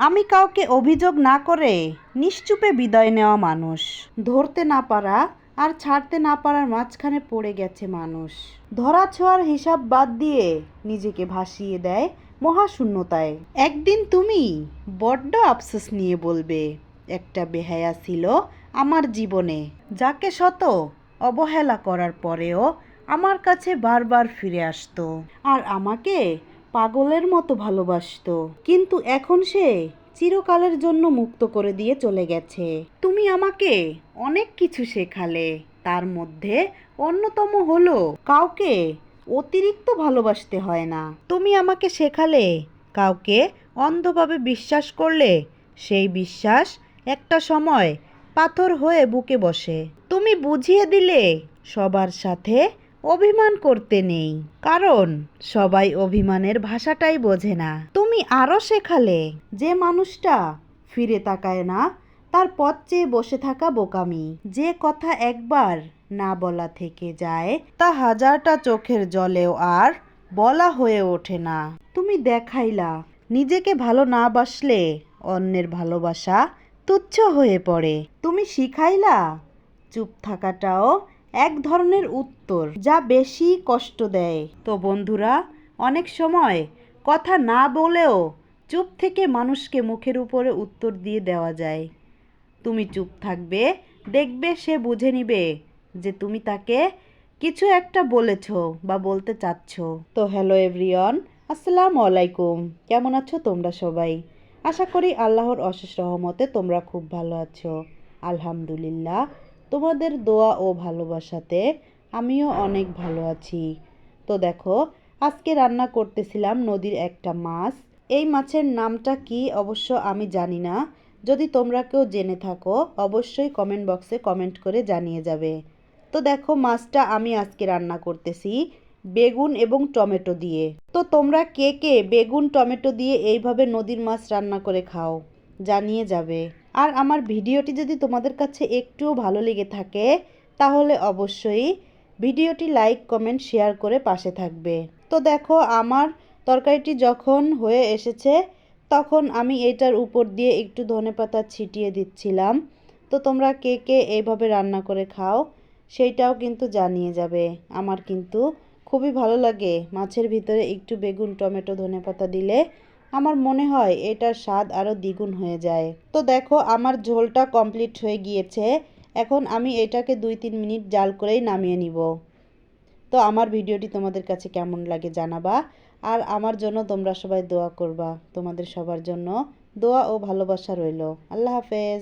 আমি কাউকে অভিযোগ না করে নিশ্চুপে বিদায় নেওয়া মানুষ। ধরতে না পারা আর ছাড়তে না পারার মাঝখানে পড়ে গেছে মানুষ। ধরা ছোঁয়ার হিসাব বাদ দিয়ে নিজেকে ভাসিয়ে দেয় মহাশূন্যতায়। একদিন তুমি বড্ড আফসোস নিয়ে বলবে, একটা বেহায়া ছিল আমার জীবনে, যাকে শত অবহেলা করার পরেও আমার কাছে বারবার ফিরে আসতো আর আমাকে পাগলের মতো ভালোবাসতো। কিন্তু এখন সে চিরকালের জন্য মুক্ত করে দিয়ে চলে গেছে। তুমি আমাকে অনেক কিছু শেখালে, তার মধ্যে অন্যতম হলো কাউকে অতিরিক্ত ভালোবাসতে হয় না। তুমি আমাকে শেখালে কাউকে অন্ধভাবে বিশ্বাস করলে সেই বিশ্বাস একটা সময় পাথর হয়ে বুকে বসে। তুমি বুঝিয়ে দিলে সবার সাথে অভিমান করতে নেই, কারণ সবাই অভিমানের ভাষাটাই বোঝে না। তুমি আরও শেখালে যে মানুষটা ফিরে তাকায় না তার পথ চেয়ে বসে থাকা বোকামি। যে কথা একবার না বলা থেকে যায় তা হাজারটা চোখের জলেও আর বলা হয়ে ওঠে না। তুমি দেখাইলা নিজেকে ভালো না বাসলে অন্যের ভালোবাসা তুচ্ছ হয়ে পড়ে। তুমি শিখাইলা চুপ থাকাটাও এক ধরনের উত্তর, যা বেশি কষ্ট দেয়। তো বন্ধুরা, অনেক সময় কথা না বলেও চুপ থেকে মানুষকে মুখের উপরে উত্তর দিয়ে দেওয়া যায়। তুমি চুপ থাকবে, দেখবে সে বুঝে নিবে যে তুমি তাকে কিছু একটা বলেছ বা বলতে চাচ্ছ। তো হ্যালো এভরিওয়ান, আসসালামু আলাইকুম। কেমন আছো তোমরা সবাই? আশা করি আল্লাহর অশেষ রহমতে তোমরা খুব ভালো আছো। আলহামদুলিল্লাহ, তোমাদের দোয়া ও ভালোবাসাতে আমিও অনেক ভালো আছি। তো দেখো, আজকে রান্না করতেছিলাম নদীর একটা মাছ। এই মাছের নামটা কি অবশ্য আমি জানি না। যদি তোমরা কেউ জেনে থাকো অবশ্যই কমেন্ট বক্সে কমেন্ট করে জানিয়ে যাবে। তো দেখো, মাছটা আমি আজকে রান্না করতেছি বেগুন এবং টমেটো দিয়ে। তো তোমরা কে কে বেগুন টমেটো দিয়ে এইভাবে নদীর মাছ রান্না করে খাও জানিয়ে যাবে। আর আমার ভিডিওটি যদি তোমাদের কাছে একটুও ভালো লেগে থাকে তাহলে অবশ্যই ভিডিওটি লাইক কমেন্ট শেয়ার করে পাশে থাকবে। তো দেখো, আমার তরকারিটি যখন হয়ে এসেছে তখন আমি এটার উপর দিয়ে একটু ধনেপাতা ছিটিয়ে দিচ্ছিলাম। তো তোমরা কে কে এইভাবে রান্না করে খাও সেইটাও কিন্তু জানিয়ে যাবে। আমার কিন্তু খুবই ভালো লাগে মাছের ভিতরে একটু বেগুন টমেটো ধনেপাতা দিলে। আমার মনে হয় এটার স্বাদ আরও দ্বিগুণ হয়ে যায়। তো দেখো, আমার ঝোলটা কমপ্লিট হয়ে গিয়েছে। এখন আমি এটাকে 2-3 মিনিট জাল করেই নামিয়ে নিব। তো আমার ভিডিওটি তোমাদের কাছে কেমন লাগে জানাবা। আর আমার জন্য তোমরা সবাই দোয়া করবা। তোমাদের সবার জন্য দোয়া ও ভালোবাসা রইল। আল্লাহ হাফেজ।